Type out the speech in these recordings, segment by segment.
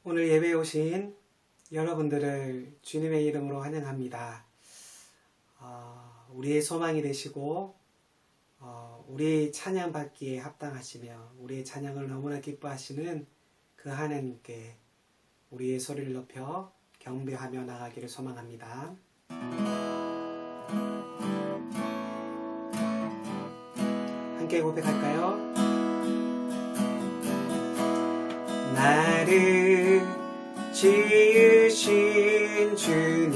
오늘 예배에 오신 여러분들을 주님의 이름으로 환영합니다. 우리의 소망이 되시고 우리의 찬양 받기에 합당하시며 우리의 찬양을 너무나 기뻐하시는 그 하나님께 우리의 소리를 높여 경배하며 나가기를 소망합니다. 함께 고백할까요? 나를 지으신 주님,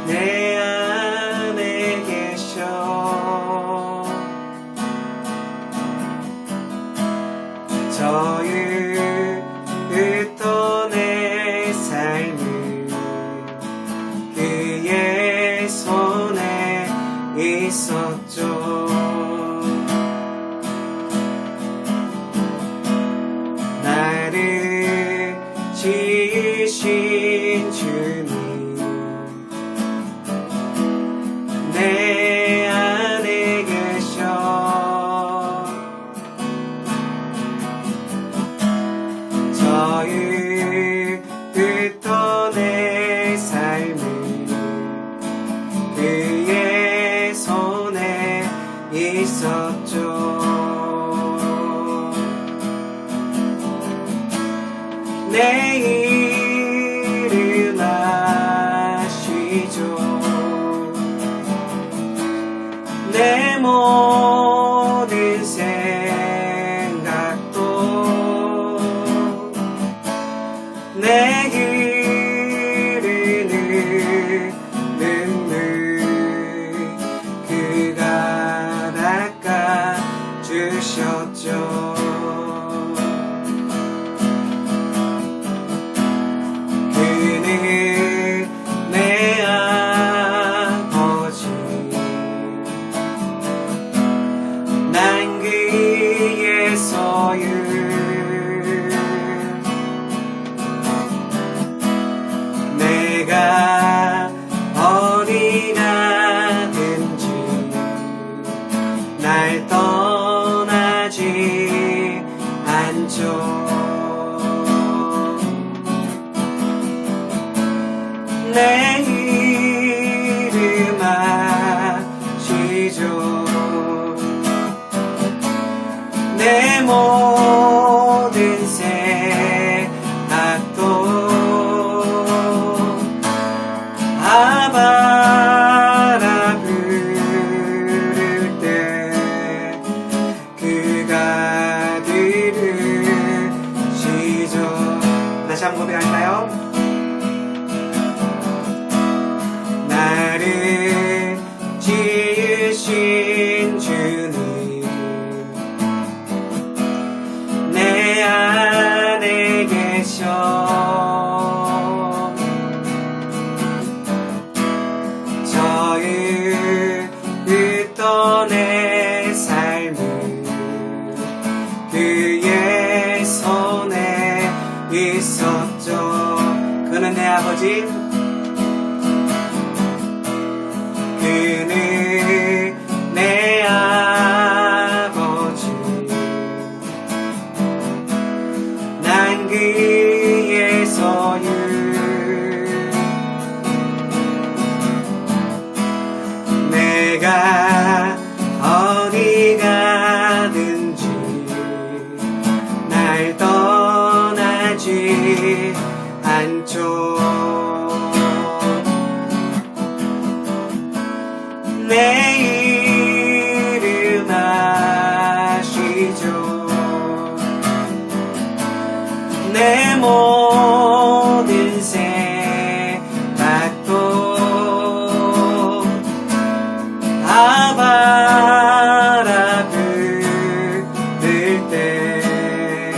내 안에 계셔 저희부터 내 삶을 그의 손에 있었죠. 나를 지으신 주님, 내 안에 계셔 저희부터 내 삶을 그의 손에 있었죠. 내 이름 아시죠. 내 모든 생각도 내 흐르는 눈물 그가 닦아주셨죠. 내가 어디 가든지 날 떠나지 않죠. 내 이름 아시죠. 내 모든 생각도 아바라 부를 때 그가 들으시죠. 다시 한번 고백할까요? 나를 지으신 주님, 내 안에 계셔 저희부터 내 삶을 그의 손에 있었죠. 그는 내 아버지, 그는 내 아버지, 난 그의 소유. 내가 어디 가든지 날 떠나지 않죠. 내 이름 아시죠. 내 모든 생각도 아바라 부를 때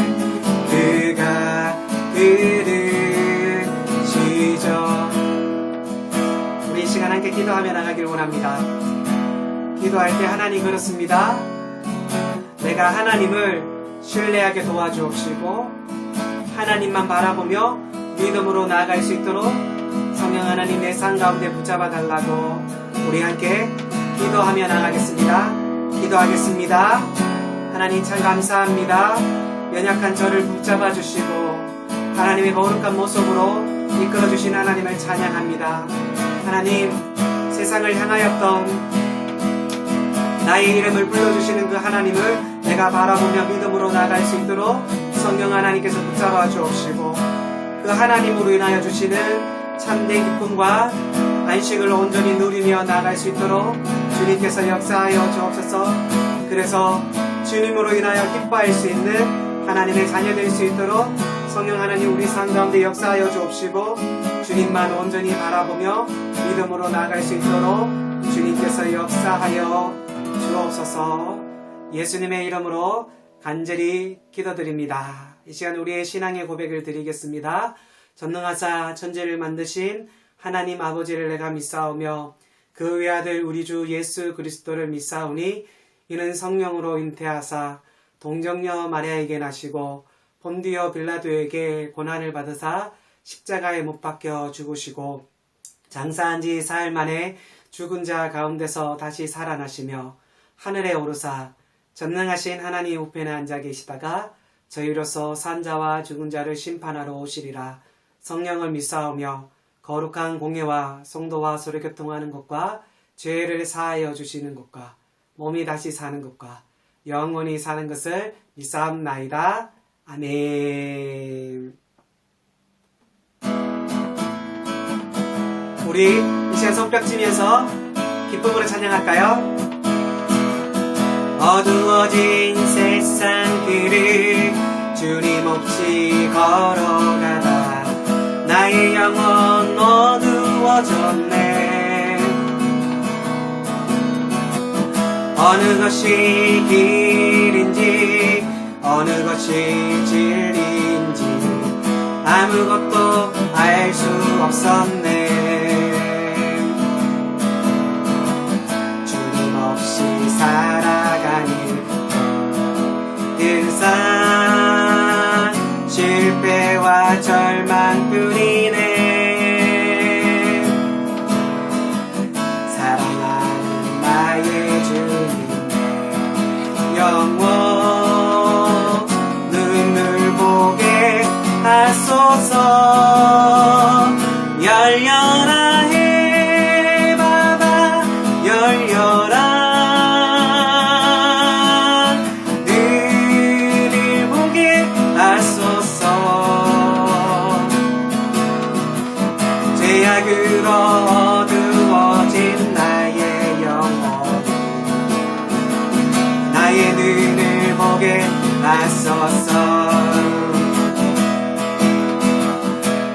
그가 들으시죠. 우리 이 시간 함께 기도하며 나가기를 원합니다. 기도할 때 하나님 그렇습니다. 내가 하나님을 신뢰하게 도와주옵시고 하나님만 바라보며 믿음으로 나아갈 수 있도록 성령 하나님 내 삶 가운데 붙잡아 달라고 우리 함께 기도하며 나가겠습니다. 기도하겠습니다. 하나님 참 감사합니다. 연약한 저를 붙잡아 주시고 하나님의 거룩한 모습으로 이끌어 주신 하나님을 찬양합니다. 하나님, 세상을 향하였던 나의 이름을 불러주시는 그 하나님을 내가 바라보며 믿음으로 나아갈 수 있도록 성령 하나님께서 붙잡아 주옵시고 그 하나님으로 인하여 주시는 참된 기쁨과 안식을 온전히 누리며 나아갈 수 있도록 주님께서 역사하여 주옵소서. 그래서 주님으로 인하여 기뻐할 수 있는 하나님의 자녀 될 수 있도록 성령 하나님 우리 삶 가운데 역사하여 주옵시고 주님만 온전히 바라보며 믿음으로 나아갈 수 있도록 주님께서 역사하여 주옵소서. 예수님의 이름으로 간절히 기도드립니다. 이 시간 우리의 신앙의 고백을 드리겠습니다. 전능하사 천지를 만드신 하나님 아버지를 내가 믿사오며 그 외아들 우리 주 예수 그리스도를 믿사오니 이는 성령으로 잉태하사 동정녀 마리아에게 나시고 본디오 빌라도에게 고난을 받으사 십자가에 못 박혀 죽으시고 장사한 지 사흘 만에 죽은 자 가운데서 다시 살아나시며 하늘에 오르사 전능하신 하나님 우편에 앉아 계시다가 저희로서 산자와 죽은 자를 심판하러 오시리라. 성령을 믿사오며 거룩한 공예와 성도와 서로 교통하는 것과 죄를 사하여 주시는 것과 몸이 다시 사는 것과 영원히 사는 것을 믿사옵나이다. 아멘. 우리 이 시간 손뼉 치면서 기쁨으로 찬양할까요? 어두워진 세상 길을 주님 없이 걸어가다 나의 영혼 어두워졌네. 어느 것이 길인지 어느 것이 진리인지 아무것도 알 수 없었네. 주님 없이 살아가니 늘상 실패와 절망뿐이네. 사랑하는 나의 주님 영원 눈을 보게 하소서. 열려라 해바다 열려라 눈을 보게 하소서. 죄악으로 어두워진 나의 영혼 나의 눈을 보게 하소서.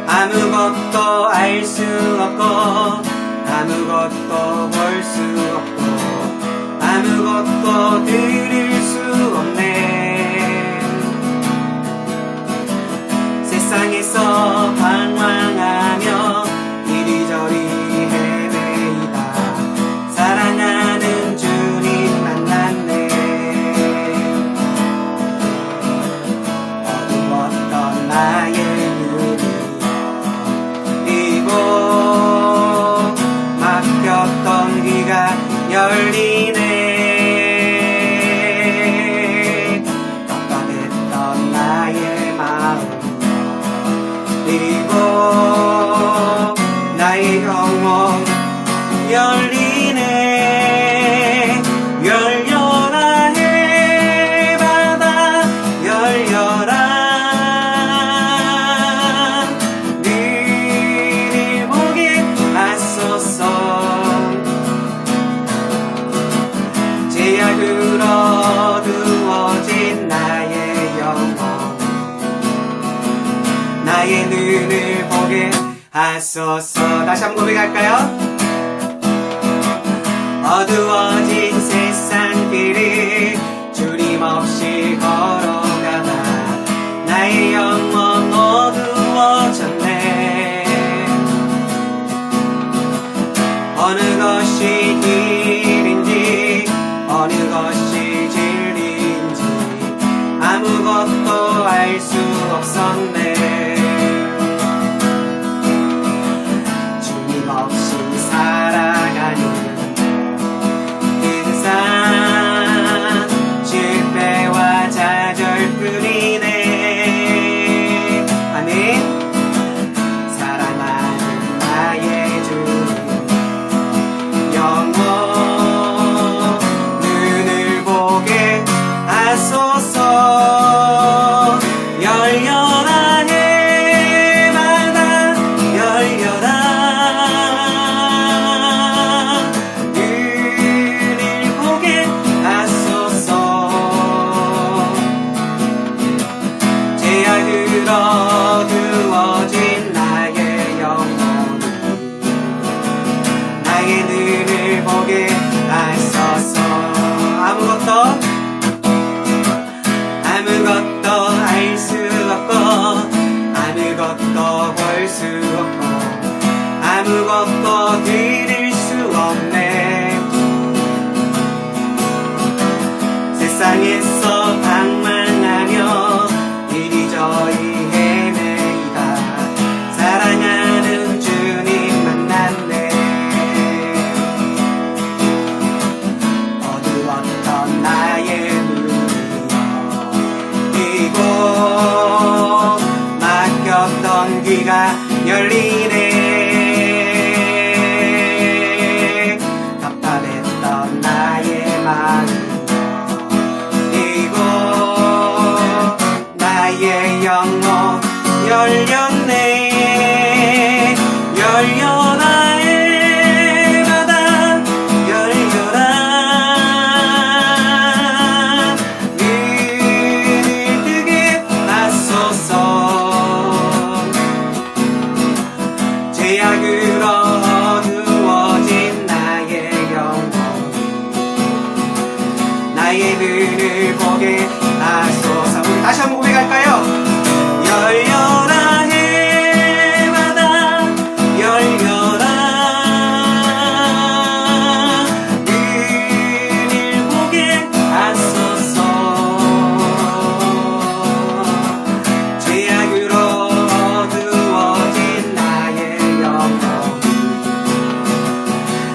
아무것도 알 수 없고 아무것도 볼 수 없고 아무것도 들을 수 없네. 세상에서 방황하며 이리저리 헤매이다 사랑하는 주님 만났네. 어두웠던 나의 막혔던 귀가 열리네. 깜깜했던 나의 마음 그리고 나의 영혼 열리네. 열려라 해바다 열려라 죄악으로 어두워진 나의 영혼 나의 눈을 보게 하소서. 다시 한번 고백할까요? 어두워진 세상 길을 주님 없이 걸어가다 나의 영혼 어두워졌네. 어느 것이 길인지 어느 것이 진리인지 아무것도 알 수 없었네. 주님 없이 살아가니 열리네. 답답했던 나의 마음 이고 나의 영혼 열렸네. 열려라 해마다 열려라. 눈을 뜨게 하소서. 제약으로 어두워진 나의 영혼 나의 눈을 보게 하소서. 우리 다시 한번 고백할까요? 열려라 해마다 열려라. 눈을 보게 하소서. 제약으로 어두워진 나의 영혼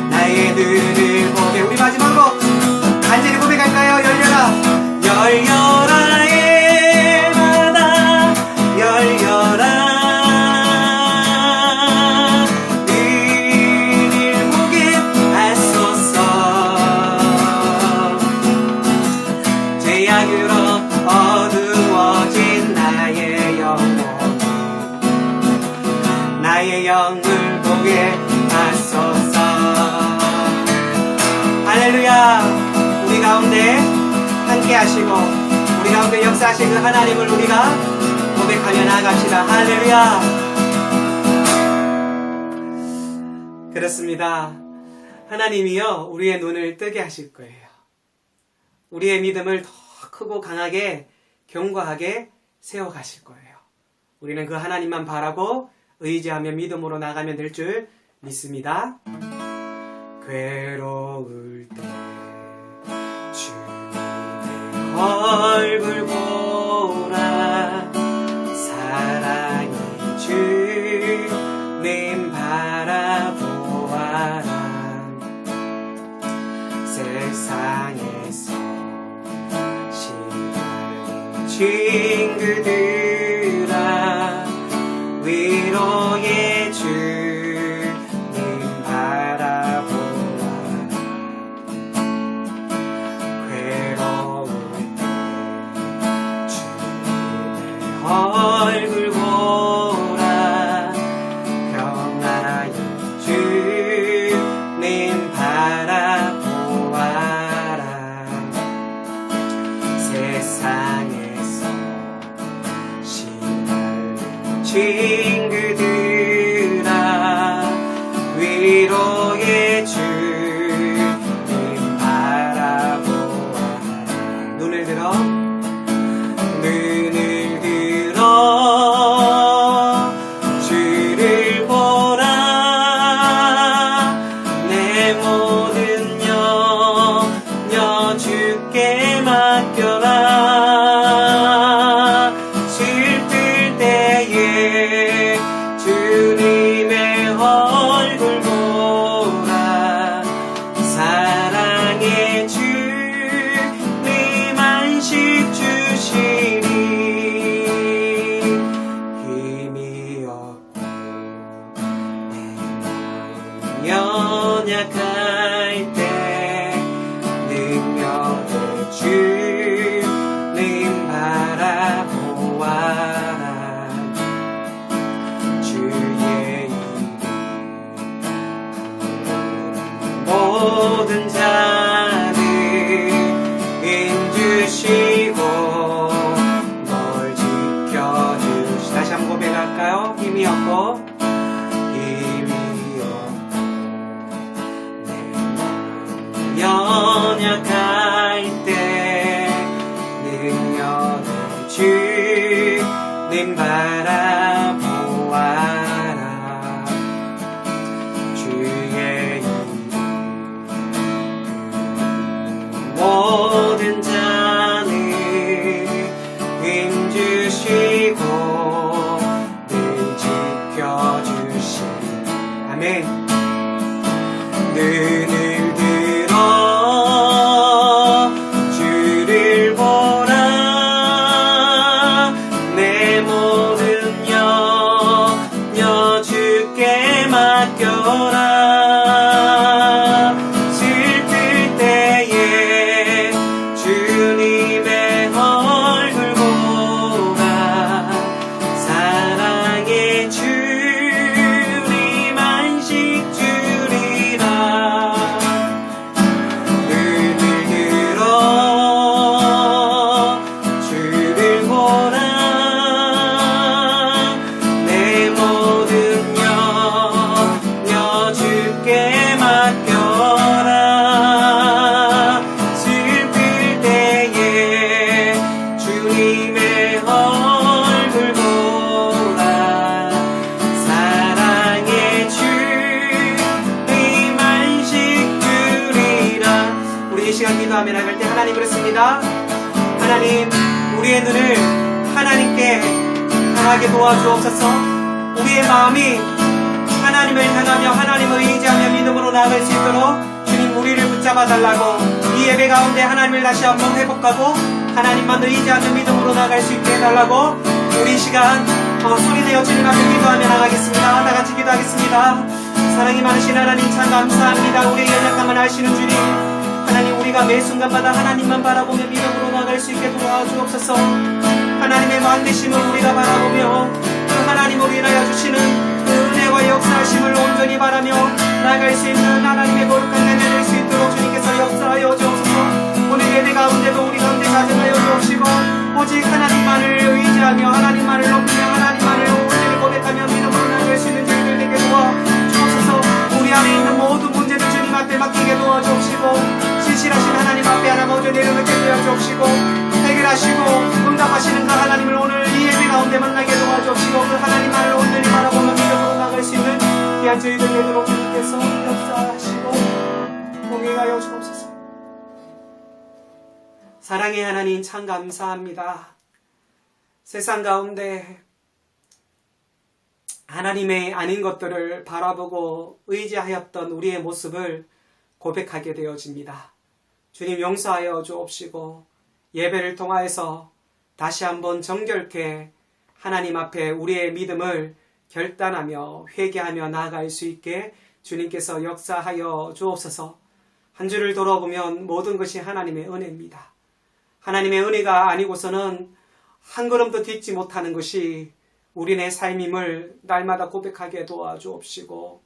나의 눈을 보게. 우리 마지막으로 간절히 고백할까요? 열려라 열려라 해마다 열려라. 눈을 보게 하소서. 제약으로 어두워진 나의 영혼 나의 영을 보게 하소서. 할렐루야. 우리 가운데 함께 하시고 우리 가운데 역사하신 그 하나님을 우리가 고백하며 나아갑시다. 할렐루야. 그렇습니다. 하나님이요 우리의 눈을 뜨게 하실 거예요. 우리의 믿음을 더 크고 강하게 견고하게 세워가실 거예요. 우리는 그 하나님만 바라고 의지하며 믿음으로 나가면 될 줄 믿습니다. 괴로울 때 주님의 얼굴 보라. 사랑의 주님 바라보아라. 세상에서 시달린 친구들아 위로의 주님 바라보아라. 괴로울 때 주님의 얼굴 보라. 평안하여 주님 바라보아라. 세상에서 시달린 친구들아 위로의 주님 바라보아라. 눈을 들어 주를 보라. 내 모든 염려 주께 맡겨라. 슬플 때에 주님의 얼굴 보라. 사랑의 주님 안식 주시니 힘이 없고 내 연약할 때 능력의 주님 바라보아라. 주의 이름 모든 자를 인주시고 널 지켜주시. 다시 한번 고백할까요? 힘이 없고 내 연약할 때 능력의 주님 바라보아라. 주의 이름 모든 자는 힘주시고 늘 지켜주시. 아멘. 눈을 들어 시간 기도하며 나갈 때 하나님 그렇습니다. 하나님, 우리의 눈을 하나님께 향하게 도와주옵소서. 우리의 마음이 하나님을 향하며 하나님을 의지하며 믿음으로 나아갈 수 있도록 주님 우리를 붙잡아 달라고, 이 예배 가운데 하나님을 다시 한번 회복하고 하나님만 의지하며 믿음으로 나아갈 수 있게 해달라고, 우리 시간 소리내어 주님 앞에 기도하며 나가겠습니다. 다같이 기도하겠습니다. 사랑이 많으신 하나님 참 감사합니다. 우리의 연약함을 아시는 주님, 하나님 우리가 매 순간마다 하나님만 바라보며 믿음으로 나아갈 수 있게 도와주옵소서. 하나님의 만드심을 우리가 바라보며 그 하나님을 인하여 주시는 그 은혜와 역사하심을 온전히 바라며 나아갈 수 있는 하나님의 거룩한 예배 될 수 있도록 주님께서 역사하여 주옵소서. 오늘 예배 가운데도 우리 가운데 가져가여 주옵시고, 오직 하나님만을 의지하며 하나님만을 높이며 하나님만을 온전히 고백하며 믿음으로 나아갈 수 있는 저희들 되게 도와주옵소서. 우리 안에 있는 모든 문제를 주님 앞에 맡기게 도와주옵시고, 신실하신 하나님 앞에 하나 먼저 내려놓게 도와주옵시고, 해결하시고 응답하시는 그 하나님을 오늘 이 예배 가운데 만나게 도와주옵시고, 그 하나님만을 온전히 바라보며 믿음으로 나아갈 수 있는 귀한 저희들 되도록 주님께서 역사하시고 공행하여 주옵소서. 사랑의 하나님 참 감사합니다. 세상 가운데 하나님의 아닌 것들을 바라보고 의지하였던 우리의 모습을 고백하게 되어집니다. 주님 용서하여 주옵시고, 예배를 통하여서 다시 한번 정결케 하나님 앞에 우리의 믿음을 결단하며 회개하며 나아갈 수 있게 주님께서 역사하여 주옵소서. 한 주를 돌아보면 모든 것이 하나님의 은혜입니다. 하나님의 은혜가 아니고서는 한 걸음도 딛지 못하는 것이 우리네 삶임을 날마다 고백하게 도와주옵시고,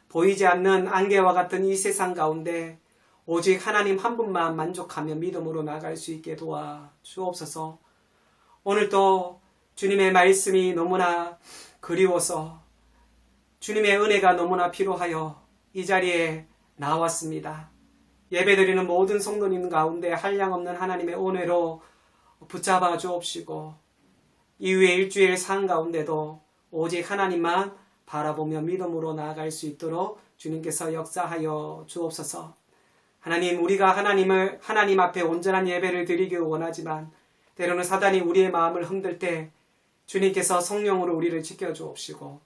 보이지 않는 안개와 같은 이 세상 가운데 오직 하나님 한 분만 만족하며 믿음으로 나갈 수 있게 도와주옵소서. 오늘도 주님의 말씀이 너무나 그리워서 주님의 은혜가 너무나 필요하여 이 자리에 나왔습니다. 예배드리는 모든 성도님 가운데 한량없는 하나님의 은혜로 붙잡아 주옵시고, 이후에 일주일 산 가운데도 오직 하나님만 바라보며 믿음으로 나아갈 수 있도록 주님께서 역사하여 주옵소서. 하나님, 우리가 하나님 앞에 온전한 예배를 드리기 원하지만 때로는 사단이 우리의 마음을 흔들 때 주님께서 성령으로 우리를 지켜주옵시고,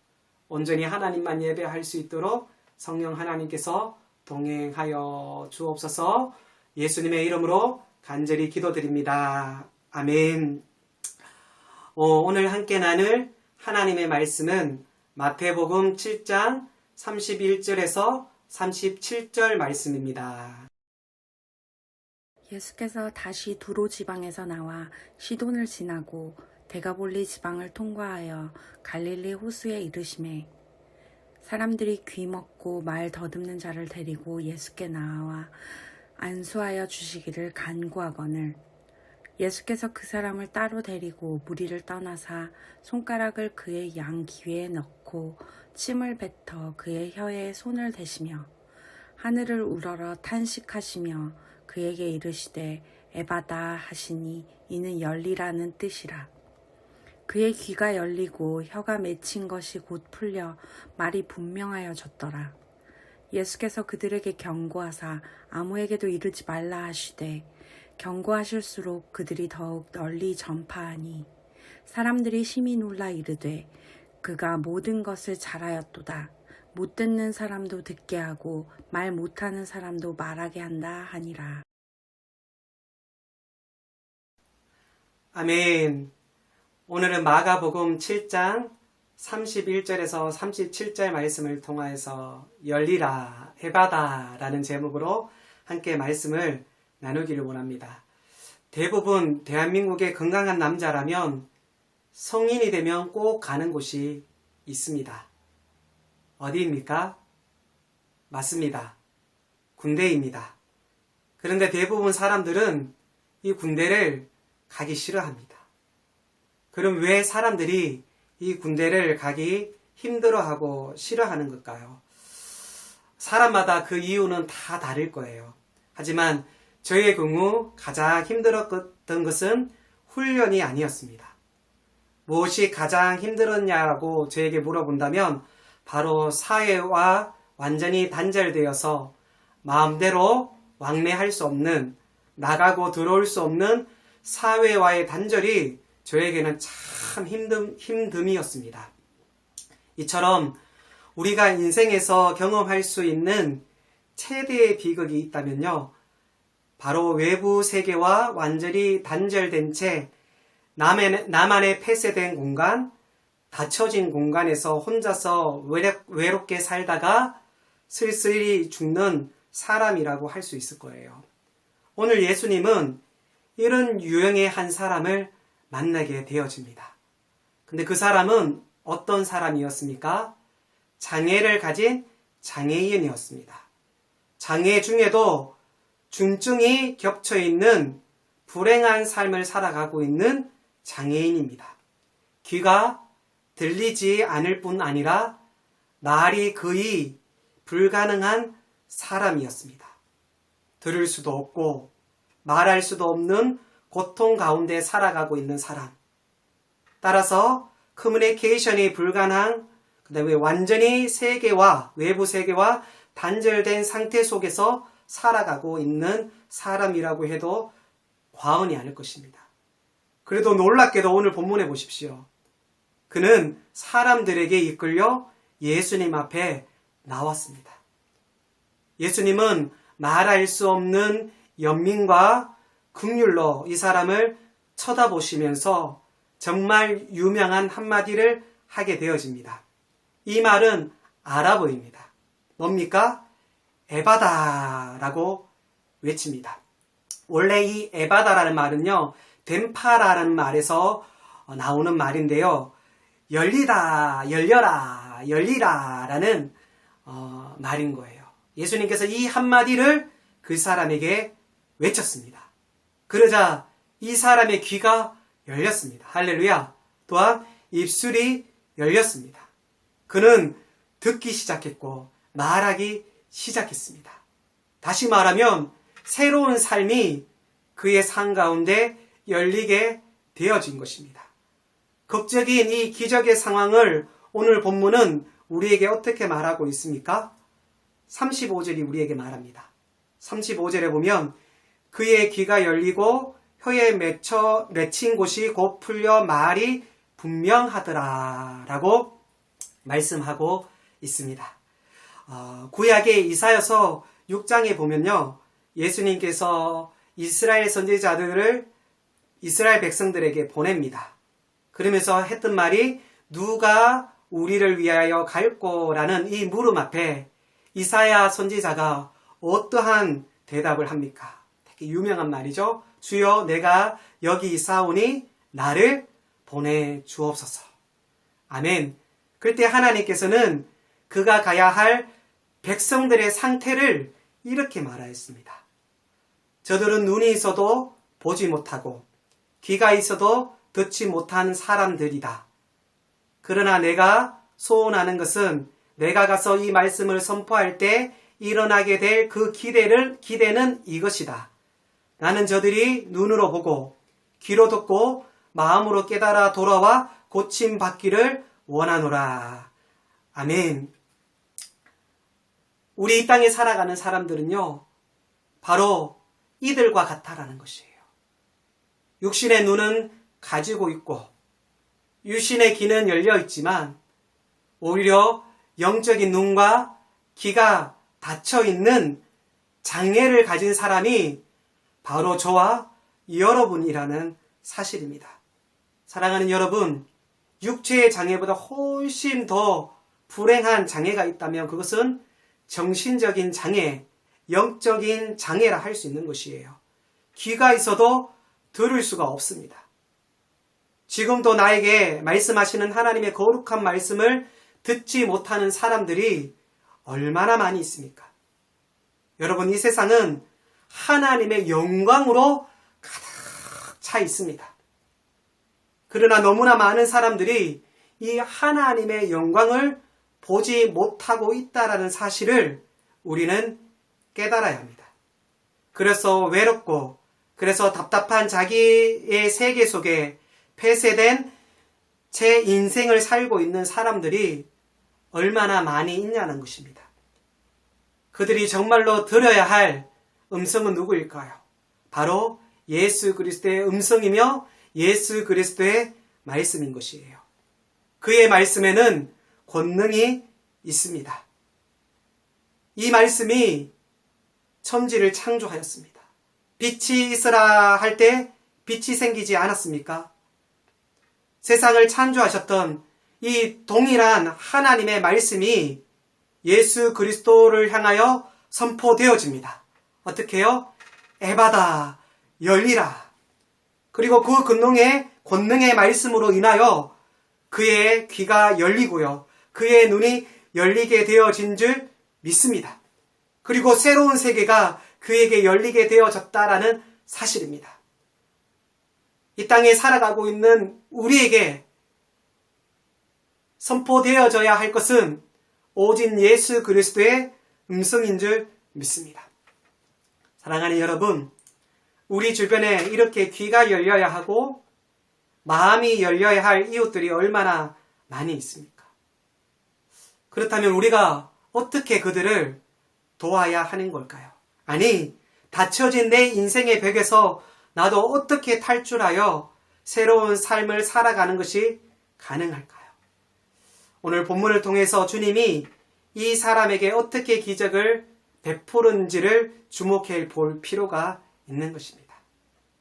온전히 하나님만 예배할 수 있도록 성령 하나님께서 동행하여 주옵소서. 예수님의 이름으로 간절히 기도드립니다. 아멘. 오늘 함께 나눌 하나님의 말씀은 마태복음 7장 31절에서 37절 말씀입니다. 예수께서 다시 두로 지방에서 나와 시돈을 지나고 데가볼리 지방을 통과하여 갈릴리 호수에 이르시매, 사람들이 귀 먹고 말 더듬는 자를 데리고 예수께 나와 안수하여 주시기를 간구하거늘, 예수께서 그 사람을 따로 데리고 무리를 떠나사 손가락을 그의 양 귀에 넣고 침을 뱉어 그의 혀에 손을 대시며 하늘을 우러러 탄식하시며 그에게 이르시되 에바다 하시니 이는 열리라는 뜻이라. 그의 귀가 열리고 혀가 맺힌 것이 곧 풀려 말이 분명하여졌더라. 예수께서 그들에게 경고하사 아무에게도 이르지 말라 하시되, 경고하실수록 그들이 더욱 널리 전파하니 사람들이 심히 놀라 이르되 그가 모든 것을 잘하였도다. 못 듣는 사람도 듣게 하고 말 못하는 사람도 말하게 한다 하니라. 아멘. 오늘은 마가복음 7장 31절에서 37절 말씀을 통하여서 열리라, 에바다라는 제목으로 함께 말씀을 나누기를 원합니다. 대부분 대한민국의 건강한 남자라면 성인이 되면 꼭 가는 곳이 있습니다. 어디입니까? 맞습니다. 군대입니다. 그런데 대부분 사람들은 이 군대를 가기 싫어합니다. 그럼 왜 사람들이 이 군대를 가기 힘들어하고 싫어하는 걸까요? 사람마다 그 이유는 다 다를 거예요. 하지만 저의 경우 가장 힘들었던 것은 훈련이 아니었습니다. 무엇이 가장 힘들었냐고 저에게 물어본다면 바로 사회와 완전히 단절되어서 마음대로 왕래할 수 없는, 나가고 들어올 수 없는 사회와의 단절이 저에게는 참 힘듦이었습니다. 이처럼 우리가 인생에서 경험할 수 있는 최대의 비극이 있다면요, 바로 외부 세계와 완전히 단절된 채 나만의 폐쇄된 공간, 닫혀진 공간에서 혼자서 외롭게 살다가 쓸쓸히 죽는 사람이라고 할 수 있을 거예요. 오늘 예수님은 이런 유형의 한 사람을 만나게 되어집니다. 근데 그 사람은 어떤 사람이었습니까? 장애를 가진 장애인이었습니다. 장애 중에도 중증이 겹쳐 있는 불행한 삶을 살아가고 있는 장애인입니다. 귀가 들리지 않을 뿐 아니라 말이 거의 불가능한 사람이었습니다. 들을 수도 없고 말할 수도 없는 고통 가운데 살아가고 있는 사람. 따라서 커뮤니케이션이 불가능한, 그다음에 완전히 외부 세계와 단절된 상태 속에서 살아가고 있는 사람이라고 해도 과언이 아닐 것입니다. 그래도 놀랍게도 오늘 본문에 보십시오. 그는 사람들에게 이끌려 예수님 앞에 나왔습니다. 예수님은 말할 수 없는 연민과 긍휼로 이 사람을 쳐다보시면서 정말 유명한 한마디를 하게 되어집니다. 이 말은 아랍어입니다. 뭡니까? 에바다라고 외칩니다. 원래 이 에바다라는 말은요, 덴파라는 말에서 나오는 말인데요, 열리다, 열려라, 열리라 라는 말인 거예요. 예수님께서 이 한마디를 그 사람에게 외쳤습니다. 그러자 이 사람의 귀가 열렸습니다. 할렐루야. 또한 입술이 열렸습니다. 그는 듣기 시작했고 말하기 시작했습니다. 다시 말하면 새로운 삶이 그의 삶 가운데 열리게 되어진 것입니다. 극적인 이 기적의 상황을 오늘 본문은 우리에게 어떻게 말하고 있습니까? 35절이 우리에게 말합니다. 35절에 보면 그의 귀가 열리고 혀에 맺힌 곳이 곧 풀려 말이 분명하더라 라고 말씀하고 있습니다. 구약의 이사야서 6장에 보면요, 예수님께서 이스라엘 선지자들을 이스라엘 백성들에게 보냅니다. 그러면서 했던 말이 누가 우리를 위하여 갈꼬라는 이 물음 앞에 이사야 선지자가 어떠한 대답을 합니까? 되게 유명한 말이죠. 주여 내가 여기 있사오니 나를 보내주옵소서. 아멘. 그때 하나님께서는 그가 가야 할 백성들의 상태를 이렇게 말하였습니다. 저들은 눈이 있어도 보지 못하고 귀가 있어도 듣지 못한 사람들이다. 그러나 내가 소원하는 것은 내가 가서 이 말씀을 선포할 때 일어나게 될 그 기대는 이것이다. 나는 저들이 눈으로 보고 귀로 듣고 마음으로 깨달아 돌아와 고침 받기를 원하노라. 아멘. 우리 이 땅에 살아가는 사람들은요, 바로 이들과 같다라는 것이에요. 육신의 눈은 가지고 있고 육신의 귀는 열려 있지만 오히려 영적인 눈과 귀가 닫혀 있는 장애를 가진 사람이 바로 저와 여러분이라는 사실입니다. 사랑하는 여러분, 육체의 장애보다 훨씬 더 불행한 장애가 있다면 그것은 정신적인 장애, 영적인 장애라 할 수 있는 것이에요. 귀가 있어도 들을 수가 없습니다. 지금도 나에게 말씀하시는 하나님의 거룩한 말씀을 듣지 못하는 사람들이 얼마나 많이 있습니까? 여러분, 이 세상은 하나님의 영광으로 가득 차 있습니다. 그러나 너무나 많은 사람들이 이 하나님의 영광을 보지 못하고 있다라는 사실을 우리는 깨달아야 합니다. 그래서 외롭고, 그래서 답답한 자기의 세계 속에 폐쇄된 제 인생을 살고 있는 사람들이 얼마나 많이 있냐는 것입니다. 그들이 정말로 들어야 할 음성은 누구일까요? 바로 예수 그리스도의 음성이며 예수 그리스도의 말씀인 것이에요. 그의 말씀에는 권능이 있습니다. 이 말씀이 천지를 창조하였습니다. 빛이 있으라 할 때 빛이 생기지 않았습니까? 세상을 창조하셨던 이 동일한 하나님의 말씀이 예수 그리스도를 향하여 선포되어집니다. 어떻게요? 에바다 열리라. 그리고 그 권능의 말씀으로 인하여 그의 귀가 열리고요. 그의 눈이 열리게 되어진 줄 믿습니다. 그리고 새로운 세계가 그에게 열리게 되어졌다라는 사실입니다. 이 땅에 살아가고 있는 우리에게 선포되어져야 할 것은 오직 예수 그리스도의 음성인 줄 믿습니다. 사랑하는 여러분, 우리 주변에 이렇게 귀가 열려야 하고 마음이 열려야 할 이웃들이 얼마나 많이 있습니까? 그렇다면 우리가 어떻게 그들을 도와야 하는 걸까요? 아니, 닫혀진 내 인생의 벽에서 나도 어떻게 탈출하여 새로운 삶을 살아가는 것이 가능할까요? 오늘 본문을 통해서 주님이 이 사람에게 어떻게 기적을 베푸는지를 주목해 볼 필요가 있는 것입니다.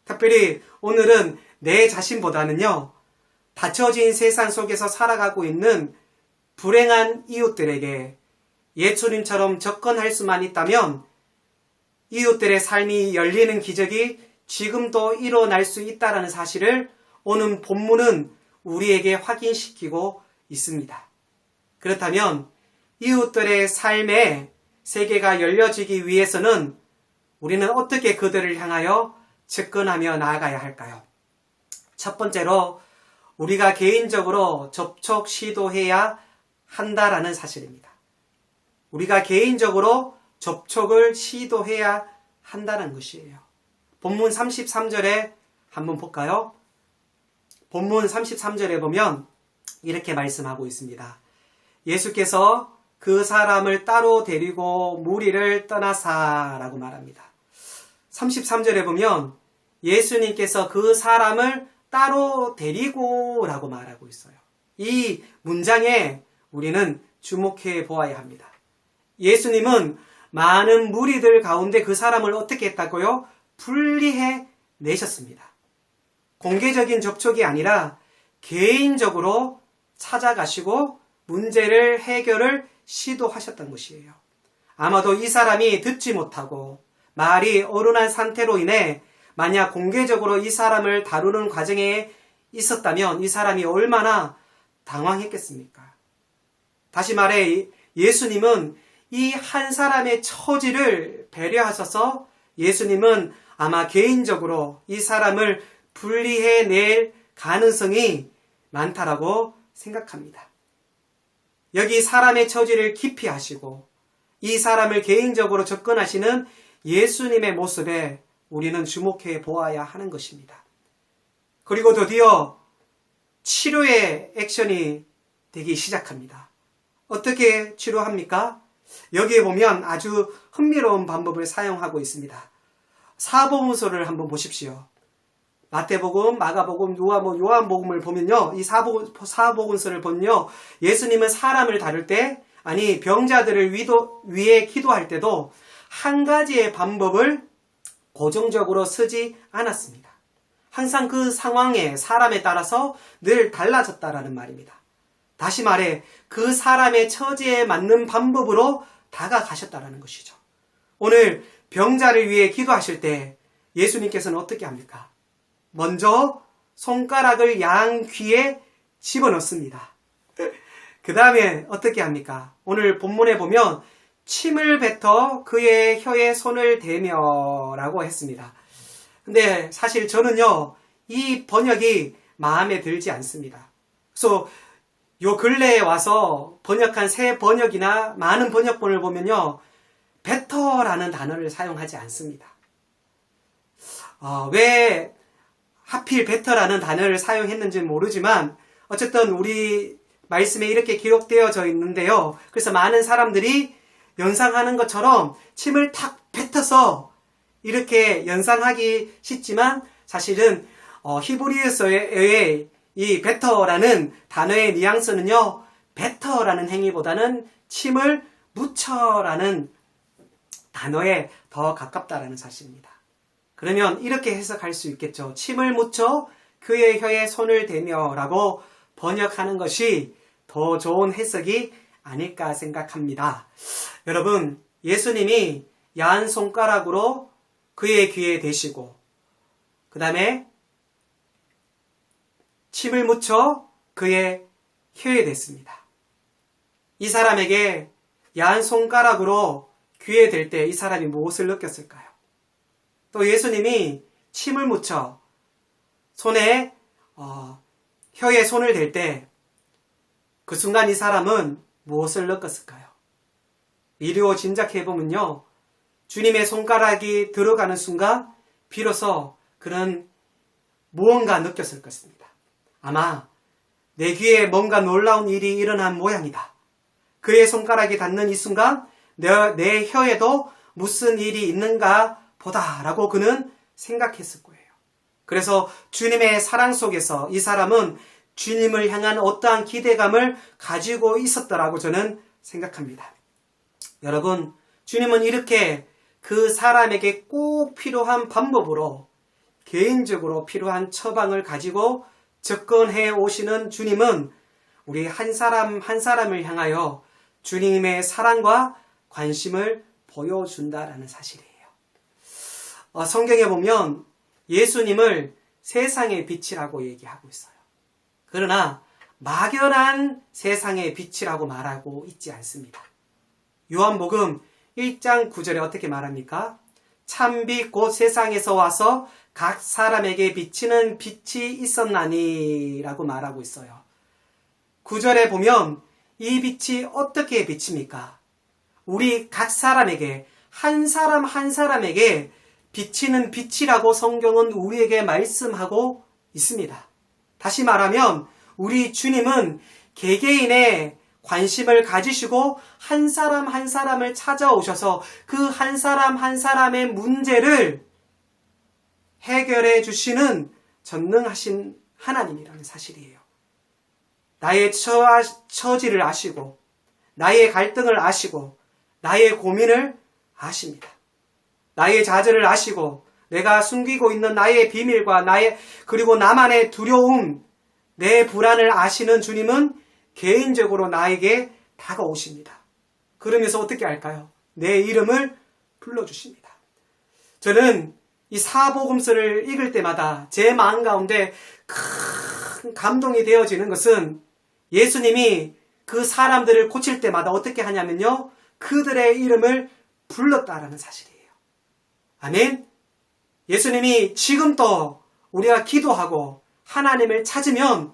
특별히 오늘은 내 자신보다는요, 닫혀진 세상 속에서 살아가고 있는 불행한 이웃들에게 예수님처럼 접근할 수만 있다면 이웃들의 삶이 열리는 기적이 지금도 일어날 수 있다는 사실을 오늘 본문은 우리에게 확인시키고 있습니다. 그렇다면 이웃들의 삶의 세계가 열려지기 위해서는 우리는 어떻게 그들을 향하여 접근하며 나아가야 할까요? 첫 번째로 우리가 개인적으로 접촉 시도해야 한다라는 사실입니다. 우리가 개인적으로 접촉을 시도해야 한다는 것이에요. 본문 33절에 한번 볼까요? 본문 33절에 보면 이렇게 말씀하고 있습니다. 예수께서 그 사람을 따로 데리고 무리를 떠나사라고 말합니다. 33절에 보면 예수님께서 그 사람을 따로 데리고 라고 말하고 있어요. 이 문장에 우리는 주목해 보아야 합니다. 예수님은 많은 무리들 가운데 그 사람을 어떻게 했다고요? 분리해 내셨습니다. 공개적인 접촉이 아니라 개인적으로 찾아가시고 문제를 해결을 시도하셨던 것이에요. 아마도 이 사람이 듣지 못하고 말이 어른한 상태로 인해 만약 공개적으로 이 사람을 다루는 과정에 있었다면 이 사람이 얼마나 당황했겠습니까? 다시 말해 예수님은 이 한 사람의 처지를 배려하셔서 예수님은 아마 개인적으로 이 사람을 분리해낼 가능성이 많다라고 생각합니다. 여기 사람의 처지를 깊이 하시고 이 사람을 개인적으로 접근하시는 예수님의 모습에 우리는 주목해 보아야 하는 것입니다. 그리고 드디어 치료의 액션이 되기 시작합니다. 어떻게 치료합니까? 여기에 보면 아주 흥미로운 방법을 사용하고 있습니다. 사복음서를 한번 보십시오. 마태복음, 마가복음, 요한복음을 보면요. 이 사복음서를 보면요. 예수님은 사람을 다룰 때, 아니 병자들을 위해 기도할 때도 한 가지의 방법을 고정적으로 쓰지 않았습니다. 항상 그 상황에 사람에 따라서 늘 달라졌다라는 말입니다. 다시 말해 그 사람의 처지에 맞는 방법으로 다가가셨다라는 것이죠. 오늘 병자를 위해 기도하실 때 예수님께서는 어떻게 합니까? 먼저 손가락을 양 귀에 집어넣습니다. 그 다음에 어떻게 합니까? 오늘 본문에 보면 침을 뱉어 그의 혀에 손을 대며 라고 했습니다. 근데 사실 저는요, 이 번역이 마음에 들지 않습니다. 그래서 요 근래에 와서 번역한 새 번역이나 많은 번역본을 보면요, 뱉어라는 단어를 사용하지 않습니다. 왜 하필 뱉어라는 단어를 사용했는지는 모르지만 어쨌든 우리 말씀에 이렇게 기록되어져 있는데요. 그래서 많은 사람들이 연상하는 것처럼 침을 탁 뱉어서 이렇게 연상하기 쉽지만 사실은 히브리어서의 이 better라는 단어의 뉘앙스는요, better라는 행위보다는 침을 묻혀라는 단어에 더 가깝다라는 사실입니다. 그러면 이렇게 해석할 수 있겠죠. 침을 묻혀 그의 혀에 손을 대며 라고 번역하는 것이 더 좋은 해석이 아닐까 생각합니다. 여러분, 예수님이 야한 손가락으로 그의 귀에 대시고 그 다음에 침을 묻혀 그의 혀에 댔습니다. 이 사람에게 야한 손가락으로 귀에 댈 때 이 사람이 무엇을 느꼈을까요? 또 예수님이 침을 묻혀 손에 혀에 손을 댈 때 그 순간 이 사람은 무엇을 느꼈을까요? 미리오 짐작해보면요, 주님의 손가락이 들어가는 순간 비로소 그는 무언가 느꼈을 것입니다. 아마 내 귀에 뭔가 놀라운 일이 일어난 모양이다. 그의 손가락이 닿는 이 순간 내 혀에도 무슨 일이 있는가 보다라고 그는 생각했을 거예요. 그래서 주님의 사랑 속에서 이 사람은 주님을 향한 어떠한 기대감을 가지고 있었더라고 저는 생각합니다. 여러분, 주님은 이렇게 그 사람에게 꼭 필요한 방법으로 개인적으로 필요한 처방을 가지고 접근해 오시는 주님은 우리 한 사람 한 사람을 향하여 주님의 사랑과 관심을 보여준다라는 사실이에요. 성경에 보면 예수님을 세상의 빛이라고 얘기하고 있어요. 그러나 막연한 세상의 빛이라고 말하고 있지 않습니다. 요한복음 1장 9절에 어떻게 말합니까? 참빛 곧 세상에서 와서 각 사람에게 비치는 빛이 있었나니 라고 말하고 있어요. 9절에 보면 이 빛이 어떻게 비칩니까? 우리 각 사람에게, 한 사람 한 사람에게 비치는 빛이라고 성경은 우리에게 말씀하고 있습니다. 다시 말하면 우리 주님은 개개인의 관심을 가지시고 한 사람 한 사람을 찾아오셔서 그 한 사람 한 사람의 문제를 해결해 주시는 전능하신 하나님이라는 사실이에요. 나의 처지를 아시고 나의 갈등을 아시고 나의 고민을 아십니다. 나의 좌절을 아시고 내가 숨기고 있는 나의 비밀과 그리고 나만의 두려움, 내 불안을 아시는 주님은 개인적으로 나에게 다가오십니다. 그러면서 어떻게 할까요? 내 이름을 불러주십니다. 저는 이 사복음서를 읽을 때마다 제 마음 가운데 큰 감동이 되어지는 것은 예수님이 그 사람들을 고칠 때마다 어떻게 하냐면요, 그들의 이름을 불렀다라는 사실이에요. 아멘. 예수님이 지금도 우리가 기도하고 하나님을 찾으면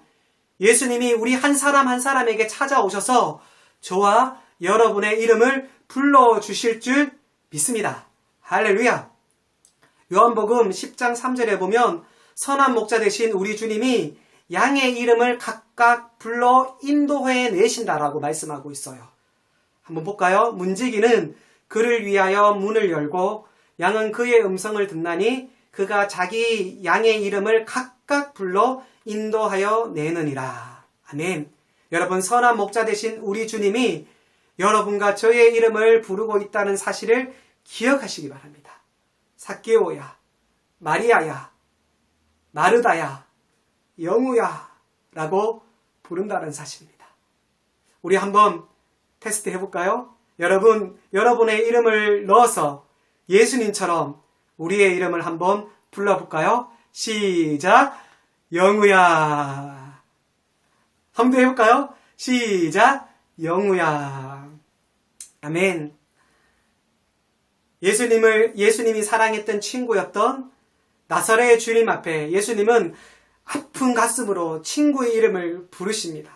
예수님이 우리 한 사람 한 사람에게 찾아오셔서 저와 여러분의 이름을 불러주실 줄 믿습니다. 할렐루야. 요한복음 10장 3절에 보면 선한 목자 되신 우리 주님이 양의 이름을 각각 불러 인도해 내신다라고 말씀하고 있어요. 한번 볼까요? 문지기는 그를 위하여 문을 열고 양은 그의 음성을 듣나니 그가 자기 양의 이름을 각각 불러 인도하여 내느니라. 아멘. 여러분, 선한 목자 되신 우리 주님이 여러분과 저의 이름을 부르고 있다는 사실을 기억하시기 바랍니다. 삭개오야, 마리아야, 마르다야, 영우야 라고 부른다는 사실입니다. 우리 한번 테스트 해볼까요? 여러분의 이름을 넣어서 예수님처럼 우리의 이름을 한번 불러볼까요? 시작! 영우야. 한번 더 해볼까요? 시작! 영우야. 아멘. 예수님이 사랑했던 친구였던 나사렛의 주님 앞에 예수님은 아픈 가슴으로 친구의 이름을 부르십니다.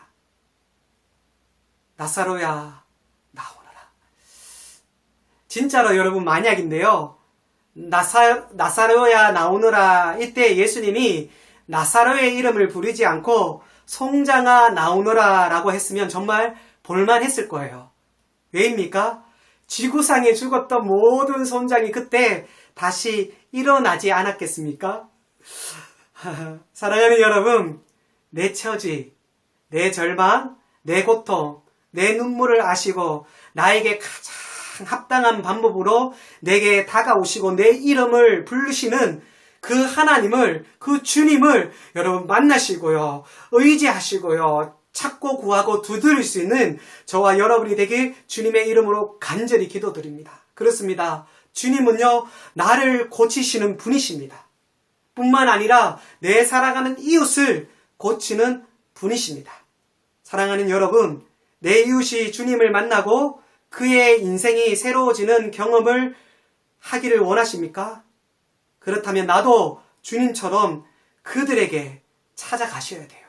나사로야, 나오너라. 진짜로 여러분, 만약인데요, 나사로야 나오너라, 이때 예수님이 나사로의 이름을 부르지 않고 송장아 나오너라 라고 했으면 정말 볼만했을 거예요. 왜입니까? 지구상에 죽었던 모든 송장이 그때 다시 일어나지 않았겠습니까? 사랑하는 여러분, 내 처지, 내 절망, 내 고통, 내 눈물을 아시고 나에게 가장 합당한 방법으로 내게 다가오시고 내 이름을 부르시는 그 하나님을, 그 주님을 여러분 만나시고요, 의지하시고요, 찾고 구하고 두드릴 수 있는 저와 여러분이 되길 주님의 이름으로 간절히 기도드립니다. 그렇습니다. 주님은요, 나를 고치시는 분이십니다. 뿐만 아니라 내 사랑하는 이웃을 고치는 분이십니다. 사랑하는 여러분, 내 이웃이 주님을 만나고 그의 인생이 새로워지는 경험을 하기를 원하십니까? 그렇다면 나도 주님처럼 그들에게 찾아가셔야 돼요.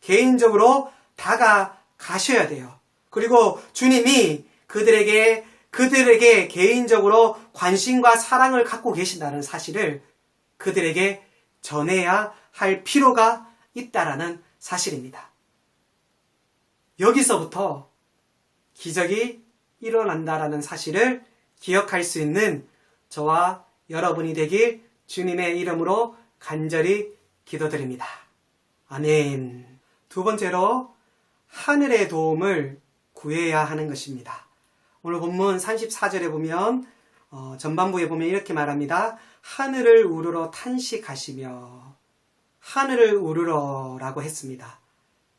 개인적으로 다가가셔야 돼요. 그리고 주님이 그들에게 개인적으로 관심과 사랑을 갖고 계신다는 사실을 그들에게 전해야 할 필요가 있다라는 사실입니다. 여기서부터 기적이 일어난다라는 사실을 기억할 수 있는 저와 여러분이 되길 주님의 이름으로 간절히 기도드립니다. 아멘. 두 번째로 하늘의 도움을 구해야 하는 것입니다. 오늘 본문 34절에 보면 전반부에 보면 이렇게 말합니다. 하늘을 우러러 탄식하시며 하늘을 우러러 라고 했습니다.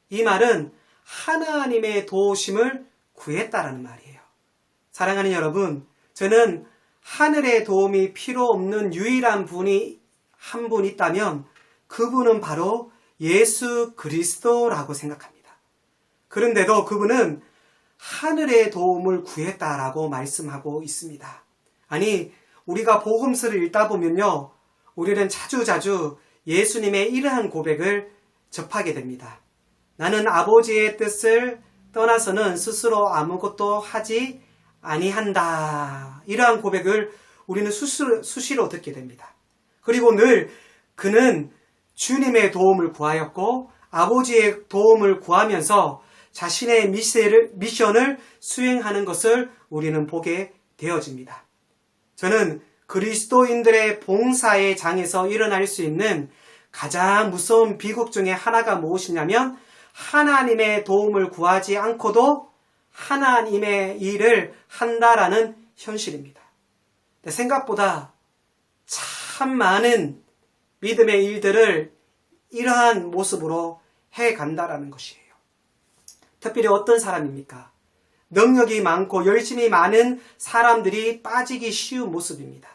이 말은 하나님의 도우심을 구했다라는 말이에요. 사랑하는 여러분, 저는 하늘의 도움이 필요 없는 유일한 분이 한 분 있다면 그분은 바로 예수 그리스도라고 생각합니다. 그런데도 그분은 하늘의 도움을 구했다라고 말씀하고 있습니다. 아니, 우리가 복음서를 읽다 보면요, 우리는 자주자주 예수님의 이러한 고백을 접하게 됩니다. 나는 아버지의 뜻을 떠나서는 스스로 아무것도 하지 아니한다. 이러한 고백을 우리는 수시로 듣게 됩니다. 그리고 늘 그는 주님의 도움을 구하였고 아버지의 도움을 구하면서 자신의 미션을 수행하는 것을 우리는 보게 되어집니다. 저는 그리스도인들의 봉사의 장에서 일어날 수 있는 가장 무서운 비극 중에 하나가 무엇이냐면 하나님의 도움을 구하지 않고도 하나님의 일을 한다라는 현실입니다. 생각보다 참 많은 믿음의 일들을 이러한 모습으로 해간다라는 것이에요. 특별히 어떤 사람입니까? 능력이 많고 열심히 많은 사람들이 빠지기 쉬운 모습입니다.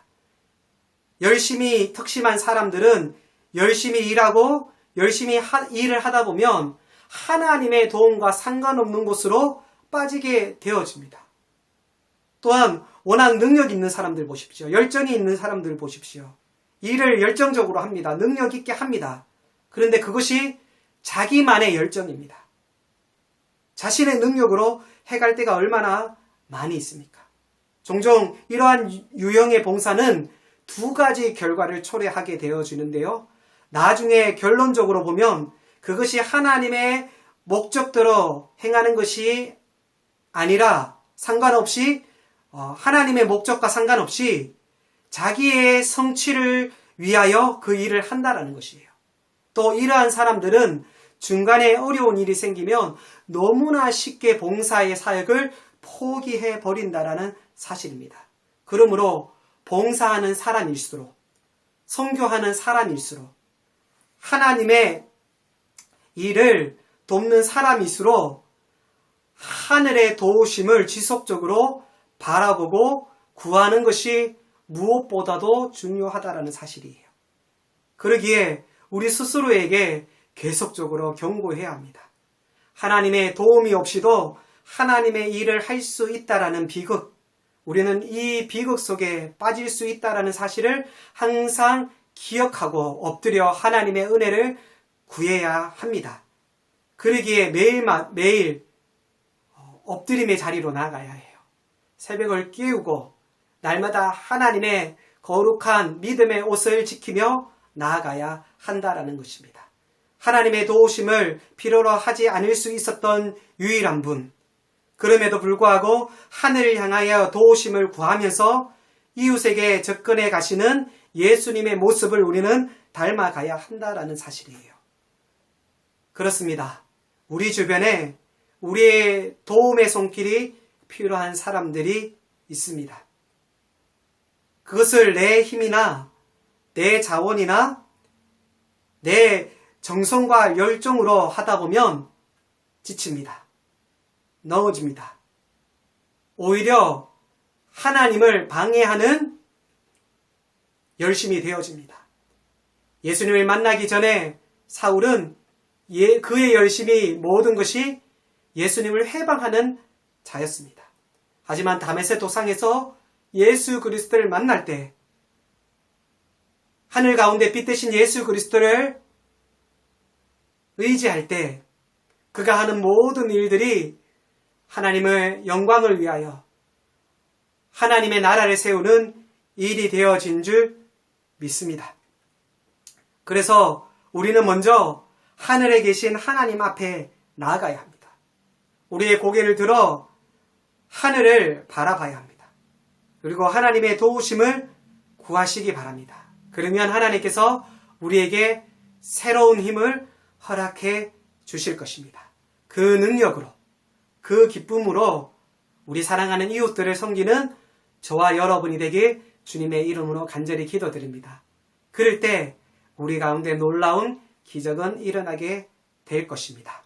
열심히 특심한 사람들은 열심히 일하고 열심히 일을 하다 보면 하나님의 도움과 상관없는 곳으로 빠지게 되어집니다. 또한 워낙 능력 있는 사람들 보십시오. 열정이 있는 사람들 보십시오. 일을 열정적으로 합니다. 능력 있게 합니다. 그런데 그것이 자기만의 열정입니다. 자신의 능력으로 해갈 때가 얼마나 많이 있습니까? 종종 이러한 유형의 봉사는 두 가지 결과를 초래하게 되어지는데요. 나중에 결론적으로 보면 그것이 하나님의 목적대로 행하는 것이 아니라 상관없이 하나님의 목적과 상관없이 자기의 성취를 위하여 그 일을 한다라는 것이에요. 또 이러한 사람들은 중간에 어려운 일이 생기면 너무나 쉽게 봉사의 사역을 포기해 버린다라는 사실입니다. 그러므로 봉사하는 사람일수록, 선교하는 사람일수록, 하나님의 일을 돕는 사람일수록 하늘의 도우심을 지속적으로 바라보고 구하는 것이 무엇보다도 중요하다라는 사실이에요. 그러기에 우리 스스로에게 계속적으로 경고해야 합니다. 하나님의 도움이 없이도 하나님의 일을 할 수 있다라는 비극, 우리는 이 비극 속에 빠질 수 있다라는 사실을 항상 기억하고 엎드려 하나님의 은혜를 구해야 합니다. 그러기에 매일 엎드림의 자리로 나가야 해요. 새벽을 깨우고 날마다 하나님의 거룩한 믿음의 옷을 지키며 나아가야 한다라는 것입니다. 하나님의 도우심을 필요로 하지 않을 수 있었던 유일한 분, 그럼에도 불구하고 하늘을 향하여 도우심을 구하면서 이웃에게 접근해 가시는 예수님의 모습을 우리는 닮아가야 한다라는 사실이에요. 그렇습니다. 우리 주변에 우리의 도움의 손길이 필요한 사람들이 있습니다. 그것을 내 힘이나 내 자원이나 내 정성과 열정으로 하다 보면 지칩니다. 넘어집니다. 오히려 하나님을 방해하는 열심이 되어집니다. 예수님을 만나기 전에 사울은 그의 열심이 모든 것이 예수님을 회방하는 자였습니다. 하지만 다메섹 도상에서 예수 그리스도를 만날 때 하늘 가운데 빛 대신 예수 그리스도를 의지할 때 그가 하는 모든 일들이 하나님의 영광을 위하여 하나님의 나라를 세우는 일이 되어진 줄 믿습니다. 그래서 우리는 먼저 하늘에 계신 하나님 앞에 나아가야 합니다. 우리의 고개를 들어 하늘을 바라봐야 합니다. 그리고 하나님의 도우심을 구하시기 바랍니다. 그러면 하나님께서 우리에게 새로운 힘을 허락해 주실 것입니다. 그 능력으로, 그 기쁨으로 우리 사랑하는 이웃들을 섬기는 저와 여러분이 되길 주님의 이름으로 간절히 기도드립니다. 그럴 때 우리 가운데 놀라운 기적은 일어나게 될 것입니다.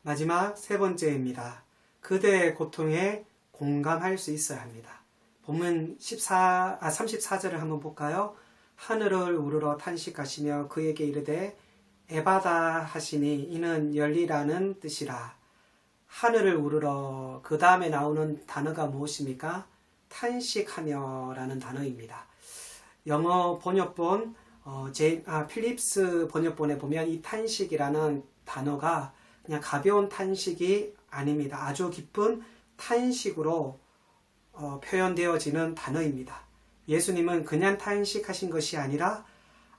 마지막 세 번째입니다. 그대의 고통에 공감할 수 있어야 합니다. 본문 34절을 한번 볼까요? 하늘을 우러러 탄식하시며 그에게 이르되 에바다 하시니 이는 열리라는 뜻이라. 하늘을 우러러 그 다음에 나오는 단어가 무엇입니까? 탄식하며 라는 단어입니다. 영어 번역본 필립스 번역본에 보면 이 탄식이라는 단어가 그냥 가벼운 탄식이 아닙니다. 아주 깊은 탄식으로 표현되어지는 단어입니다. 예수님은 그냥 탄식하신 것이 아니라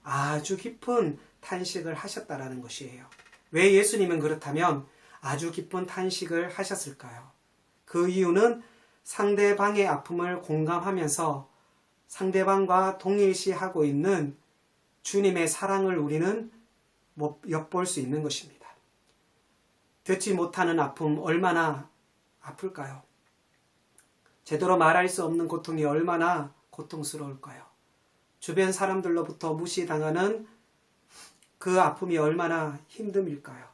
아주 깊은 탄식을 하셨다라는 것이에요. 왜 예수님은 그렇다면 아주 깊은 탄식을 하셨을까요? 그 이유는 상대방의 아픔을 공감하면서 상대방과 동일시하고 있는 주님의 사랑을 우리는 엿볼 수 있는 것입니다. 듣지 못하는 아픔 얼마나 아플까요? 제대로 말할 수 없는 고통이 얼마나 고통스러울까요? 주변 사람들로부터 무시당하는 그 아픔이 얼마나 힘듦일까요?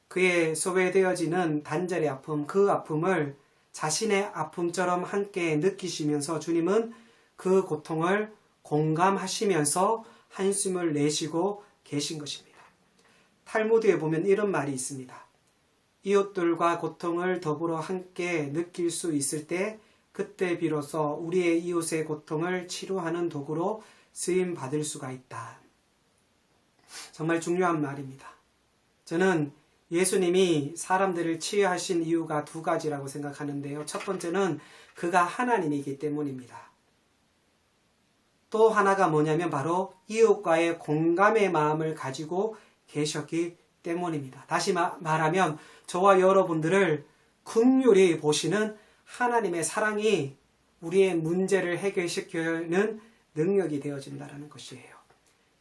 그의 소외되어지는 단절의 아픔, 그 아픔을 자신의 아픔처럼 함께 느끼시면서 주님은 그 고통을 공감하시면서 한숨을 내쉬고 계신 것입니다. 탈무드에 보면 이런 말이 있습니다. 이웃들과 고통을 더불어 함께 느낄 수 있을 때 그때 비로소 우리의 이웃의 고통을 치료하는 도구로 쓰임 받을 수가 있다. 정말 중요한 말입니다. 저는 예수님이 사람들을 치유하신 이유가 두 가지라고 생각하는데요. 첫 번째는 그가 하나님이기 때문입니다. 또 하나가 뭐냐면 바로 이웃과의 공감의 마음을 가지고 계셨기 때문입니다. 다시 말하면 저와 여러분들을 긍휼히 보시는 하나님의 사랑이 우리의 문제를 해결시키는 능력이 되어진다는 것이에요.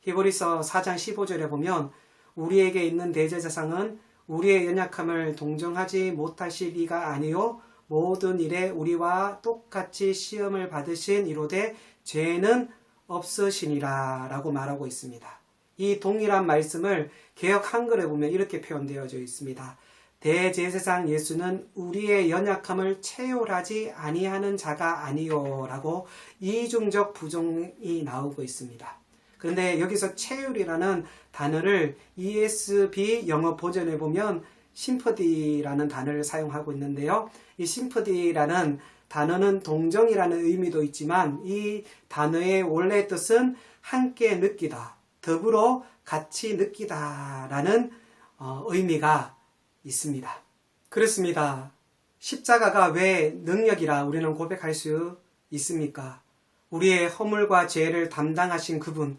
히브리서 4장 15절에 보면 우리에게 있는 대제사장은 우리의 연약함을 동정하지 못하실 이가 아니요 모든 일에 우리와 똑같이 시험을 받으신 이로되 죄는 없으시니라 라고 말하고 있습니다. 이 동일한 말씀을 개역 한글에 보면 이렇게 표현되어져 있습니다. 대제사장 예수는 우리의 연약함을 체휼하지 아니하는 자가 아니요 라고 이중적 부정이 나오고 있습니다. 그런데 여기서 체휼이라는 단어를 ESV 영어 버전에 보면 심퍼디라는 단어를 사용하고 있는데요. 이 심퍼디라는 단어는 동정이라는 의미도 있지만 이 단어의 원래 뜻은 함께 느끼다, 더불어 같이 느끼다 라는 의미가 있습니다. 그렇습니다. 십자가가 왜 능력이라 우리는 고백할 수 있습니까? 우리의 허물과 죄를 담당하신 그분,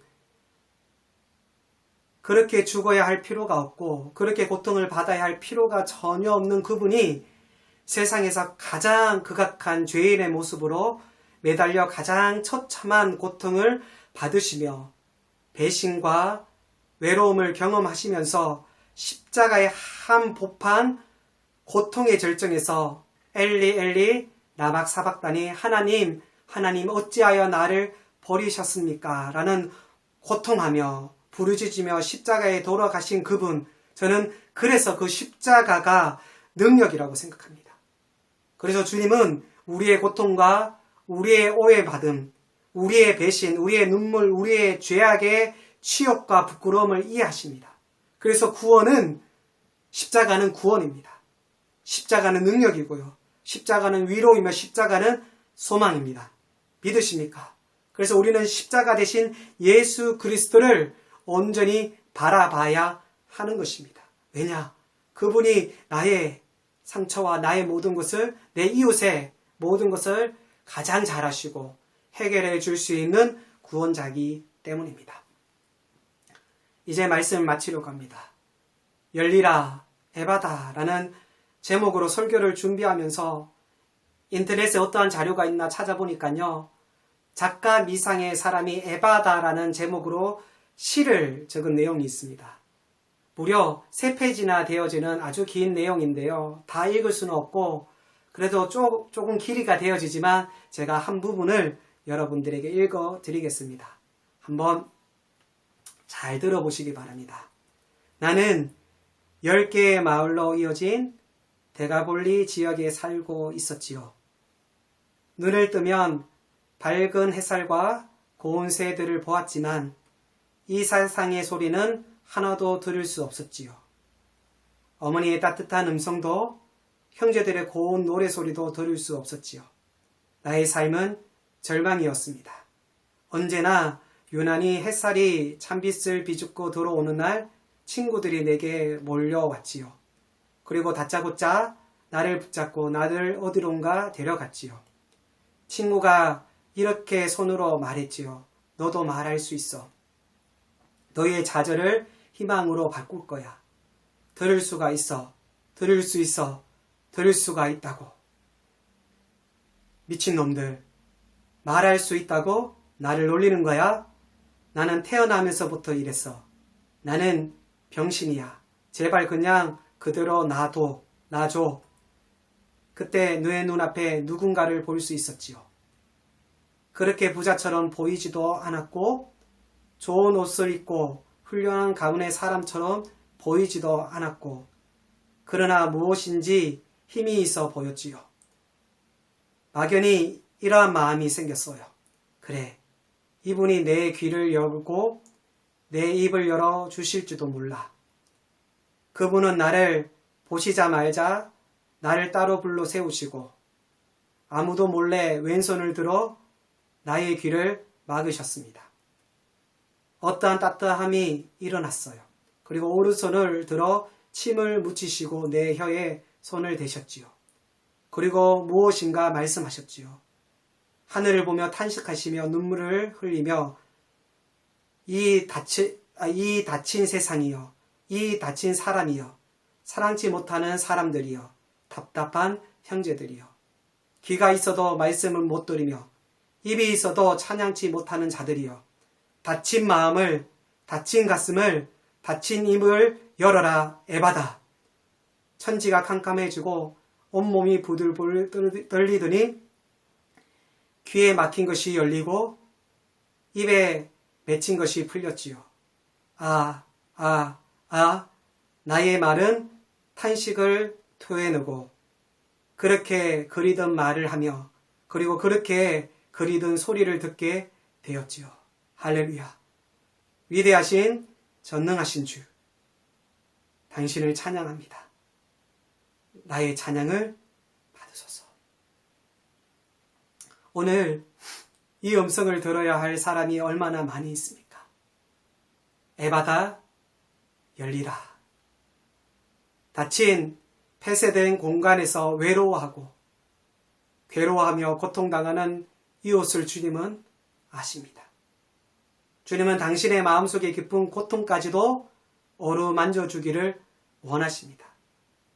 그렇게 죽어야 할 필요가 없고 그렇게 고통을 받아야 할 필요가 전혀 없는 그분이 세상에서 가장 극악한 죄인의 모습으로 매달려 가장 처참한 고통을 받으시며 배신과 외로움을 경험하시면서 십자가의 한복판 고통의 절정에서 엘리 엘리 라막 사박다니 하나님 어찌하여 나를 버리셨습니까? 라는 고통하며 부르짖으며 십자가에 돌아가신 그분, 저는 그래서 그 십자가가 능력이라고 생각합니다. 그래서 주님은 우리의 고통과 우리의 오해받음, 우리의 배신, 우리의 눈물, 우리의 죄악의 치욕과 부끄러움을 이해하십니다. 그래서 십자가는 구원입니다. 십자가는 능력이고요. 십자가는 위로이며 십자가는 소망입니다. 믿으십니까? 그래서 우리는 십자가 대신 예수 그리스도를 온전히 바라봐야 하는 것입니다. 왜냐? 그분이 나의 상처와 나의 모든 것을, 내 이웃의 모든 것을 가장 잘 아시고 해결해 줄 수 있는 구원자이기 때문입니다. 이제 말씀을 마치려고 합니다. 열리라 에바다라는 제목으로 설교를 준비하면서 인터넷에 어떠한 자료가 있나 찾아보니까요. 작가 미상의 사람이 에바다라는 제목으로 시를 적은 내용이 있습니다. 무려 3페이지나 되어지는 아주 긴 내용인데요. 다 읽을 수는 없고 그래도 조금 길이가 되어지지만 제가 한 부분을 여러분들에게 읽어드리겠습니다. 한번 잘 들어보시기 바랍니다. 나는 10개의 마을로 이어진 데가볼리 지역에 살고 있었지요. 눈을 뜨면 밝은 햇살과 고운 새들을 보았지만 이 세상의 소리는 하나도 들을 수 없었지요. 어머니의 따뜻한 음성도 형제들의 고운 노래소리도 들을 수 없었지요. 나의 삶은 절망이었습니다. 언제나 유난히 햇살이 찬빛을 비추고 들어오는 날 친구들이 내게 몰려왔지요. 그리고 다짜고짜 나를 붙잡고 나를 어디론가 데려갔지요. 친구가 이렇게 손으로 말했지요. 너도 말할 수 있어. 너의 좌절을 희망으로 바꿀 거야. 들을 수가 있어. 들을 수 있어. 들을 수가 있다고. 미친놈들. 말할 수 있다고 나를 놀리는 거야? 나는 태어나면서부터 이랬어. 나는 병신이야. 제발 그냥 그대로 놔줘. 그때 내 눈앞에 누군가를 볼 수 있었지요. 그렇게 부자처럼 보이지도 않았고 좋은 옷을 입고 훌륭한 가문의 사람처럼 보이지도 않았고 그러나 무엇인지 힘이 있어 보였지요. 막연히 이러한 마음이 생겼어요. 그래, 이분이 내 귀를 열고 내 입을 열어 주실지도 몰라. 그분은 나를 보시자마자 나를 따로 불러 세우시고 아무도 몰래 왼손을 들어 나의 귀를 막으셨습니다. 어떠한 따뜻함이 일어났어요. 그리고 오른손을 들어 침을 묻히시고 내 혀에 손을 대셨지요. 그리고 무엇인가 말씀하셨지요. 하늘을 보며 탄식하시며 눈물을 흘리며 이 다친 세상이여, 이 다친 사람이여, 사랑치 못하는 사람들이여, 답답한 형제들이여, 귀가 있어도 말씀을 못 들으며 입이 있어도 찬양치 못하는 자들이여, 다친 마음을, 다친 가슴을, 다친 입을 열어라 에바다. 천지가 캄캄해지고 온몸이 부들부들 떨리더니 귀에 막힌 것이 열리고 입에 맺힌 것이 풀렸지요. 나의 말은 탄식을 토해내고 그렇게 그리던 말을 하며 그리고 그렇게 그리던 소리를 듣게 되었지요. 할렐루야. 위대하신 전능하신 주, 당신을 찬양합니다. 나의 찬양을 받으소서. 오늘 이 음성을 들어야 할 사람이 얼마나 많이 있습니까? 에바다, 열리라. 닫힌 폐쇄된 공간에서 외로워하고 괴로워하며 고통당하는 이웃을 주님은 아십니다. 주님은 당신의 마음속에 깊은 고통까지도 어루만져 주기를 원하십니다.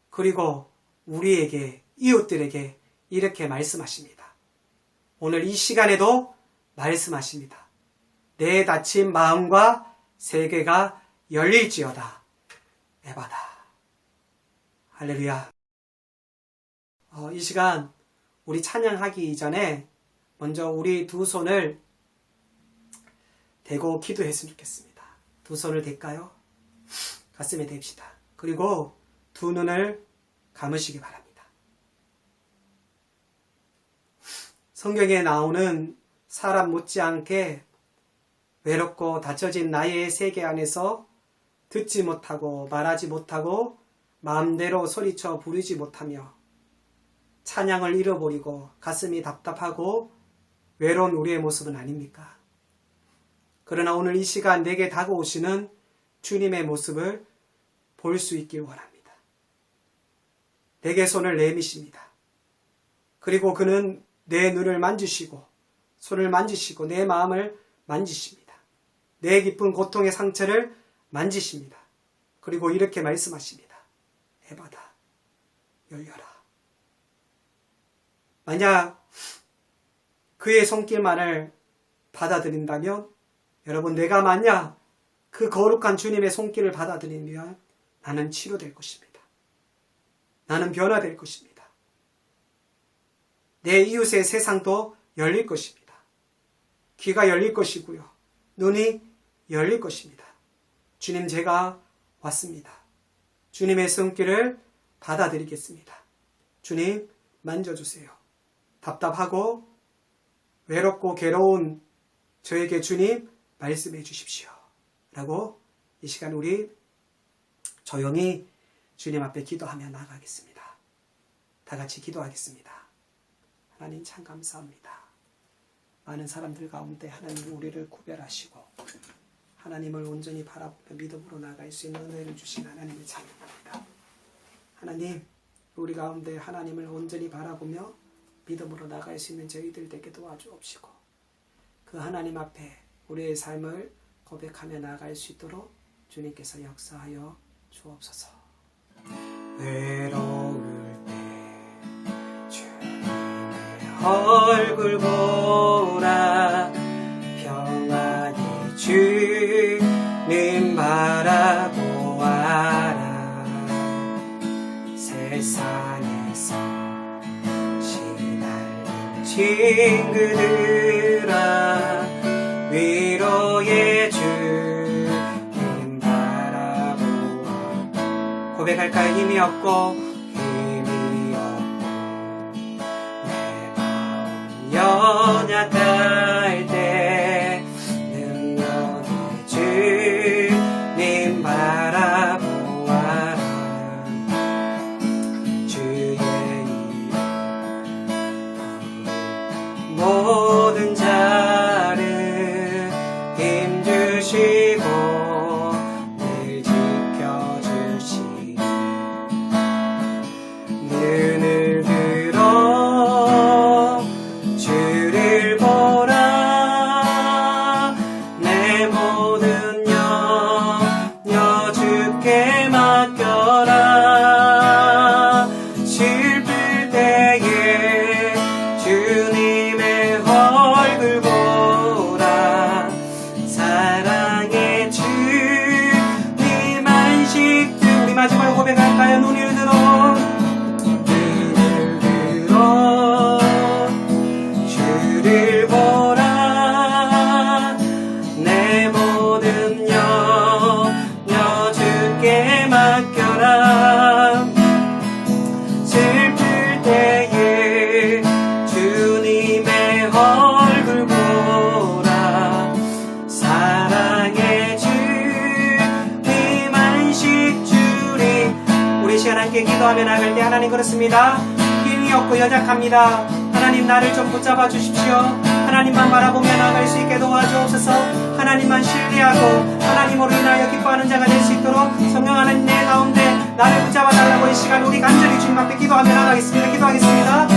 그리고 우리에게, 이웃들에게 이렇게 말씀하십니다. 오늘 이 시간에도 말씀하십니다. 내 닫힌 마음과 세계가 열릴지어다. 에바다. 할렐루야. 이 시간 우리 찬양하기 이전에 먼저 우리 두 손을 대고 기도했으면 좋겠습니다. 두 손을 댈까요? 가슴에 댑시다. 그리고 두 눈을 감으시기 바랍니다. 성경에 나오는 사람 못지않게 외롭고 닫혀진 나의 세계 안에서 듣지 못하고 말하지 못하고 마음대로 소리쳐 부르지 못하며 찬양을 잃어버리고 가슴이 답답하고 외로운 우리의 모습은 아닙니까? 그러나 오늘 이 시간 내게 다가오시는 주님의 모습을 볼 수 있길 원합니다. 내게 손을 내미십니다. 그리고 그는 내 눈을 만지시고 손을 만지시고 내 마음을 만지십니다. 내 깊은 고통의 상처를 만지십니다. 그리고 이렇게 말씀하십니다. 에바다, 열려라. 만약 그의 손길만을 받아들인다면 여러분, 내가 만약 그 거룩한 주님의 손길을 받아들이면 나는 치료될 것입니다. 나는 변화될 것입니다. 내 이웃의 세상도 열릴 것입니다. 귀가 열릴 것이고요. 눈이 열릴 것입니다. 주님, 제가 왔습니다. 주님의 손길을 받아들이겠습니다. 주님, 만져주세요. 답답하고 외롭고 괴로운 저에게 주님 말씀해 주십시오. 라고 이 시간 우리 조용히 주님 앞에 기도하며 나가겠습니다. 다 같이 기도하겠습니다. 하나님 참 감사합니다. 많은 사람들 가운데 하나님 우리를 구별하시고 하나님을 온전히 바라보며 믿음으로 나갈 수 있는 은혜를 주신 하나님을 찬양합니다. 하나님, 우리 가운데 하나님을 온전히 바라보며 믿음으로 나갈 수 있는 저희들 되게 도와주옵시고 그 하나님 앞에 우리의 삶을 고백하며 나아갈 수 있도록 주님께서 역사하여 주옵소서. 외로울 때 주님의 얼굴 보라. 평안히 주님 바라보아라. 세상에서 시달린 친구들아, 위로의 주님 바라보아. 고백할까요? 힘이 없고 내 마음 연약할 때 능력의 주님 바라보아라. 주의 이름 모든 자를 힘주시고 늘 지켜주시. 눈을 들어 주를 보라. 내 모든 염려 주께 맡겨라. 슬플 때에 주님의 얼굴 보라. 사랑의 주님 안식 주. 우리 마지막으로 고백할까요? 눈을 들어 주를 보라. 내 모든 염려 주께 맡겨라. 슬플 때에 주님의 얼굴 보라. 사랑의 주님 안식 주리. 우리 시간 함께 기도하며 나갈 때 하나님 그렇습니다. 힘이 없고 연약합니다. 하나님 나를 좀 붙잡아 주십시오. 하나님만 바라보며 나갈 수 있게 도와주옵소서. 하나님만 신뢰하고 하나님으로 인하여 기뻐하는 자가 될 수 있도록 성령 하나님 내 가운데 나를 붙잡아 달라고 이 시간 우리 간절히 주님 앞에 기도하며 나가겠습니다. 기도하겠습니다.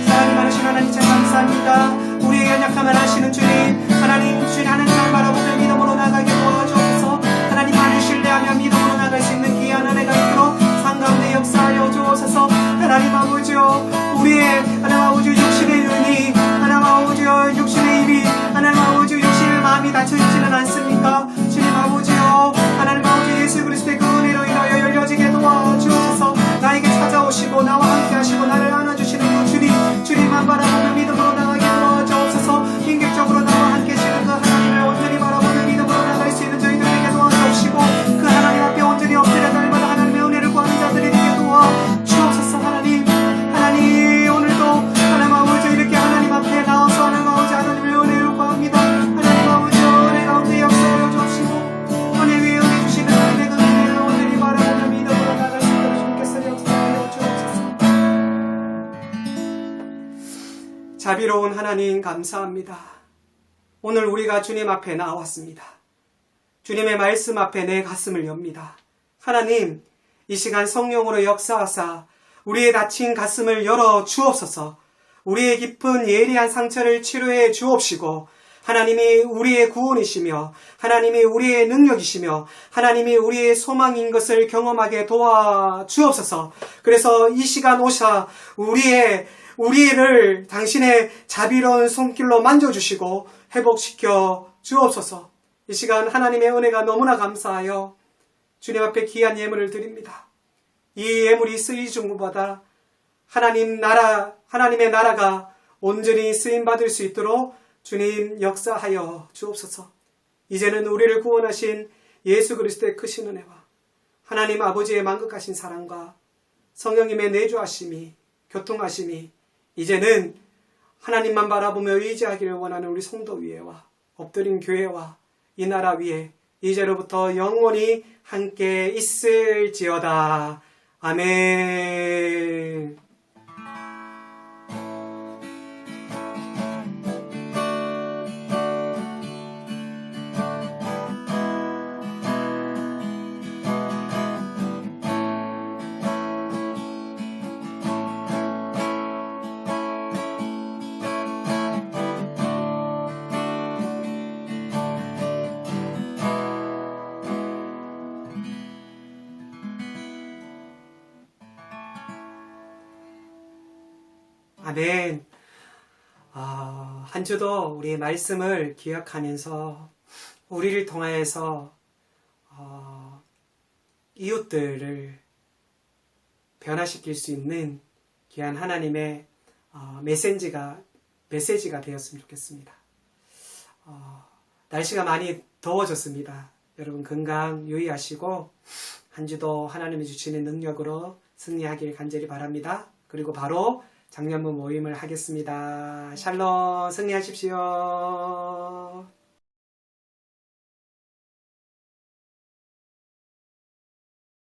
사랑이 많으신 하나님 참 감사합니다. 우리의 연약함을 아시는 주님, 하나님 주님 하나님만 바라보며 믿음으로 나가게 도와주옵소서. 하나님만을 신뢰하며 믿음으로 나갈 수 있는 귀한 은혜가 있도록 삶 가운데 역사하여 주옵소서. 하나님 아버지요, 우리의 하나님 아버지 육신의 눈이 하나님 아버지 자비로운 하나님 감사합니다. 오늘 우리가 주님 앞에 나왔습니다. 주님의 말씀 앞에 내 가슴을 엽니다. 하나님, 이 시간 성령으로 역사하사 우리의 다친 가슴을 열어 주옵소서. 우리의 깊은 예리한 상처를 치료해 주옵시고, 하나님이 우리의 구원이시며 하나님이 우리의 능력이시며 하나님이 우리의 소망인 것을 경험하게 도와 주옵소서. 그래서 이 시간 오셔 우리를 당신의 자비로운 손길로 만져주시고 회복시켜 주옵소서. 이 시간 하나님의 은혜가 너무나 감사하여 주님 앞에 귀한 예물을 드립니다. 이 예물이 쓰이지 중보다 하나님의 나라가 온전히 쓰임받을 수 있도록 주님 역사하여 주옵소서. 이제는 우리를 구원하신 예수 그리스도의 크신 은혜와 하나님 아버지의 만극하신 사랑과 성령님의 내주하심이 교통하심이 이제는 하나님만 바라보며 의지하기를 원하는 우리 성도 위에와 엎드린 교회와 이 나라 위에 이제로부터 영원히 함께 있을지어다. 아멘. 아멘. 한 주도 우리의 말씀을 기억하면서 우리를 통하여서 이웃들을 변화시킬 수 있는 귀한 하나님의 메시지가 되었으면 좋겠습니다. 날씨가 많이 더워졌습니다. 여러분 건강 유의하시고 한 주도 하나님이 주시는 능력으로 승리하길 간절히 바랍니다. 그리고 바로 장년부 모임을 하겠습니다. 샬롬, 승리하십시오.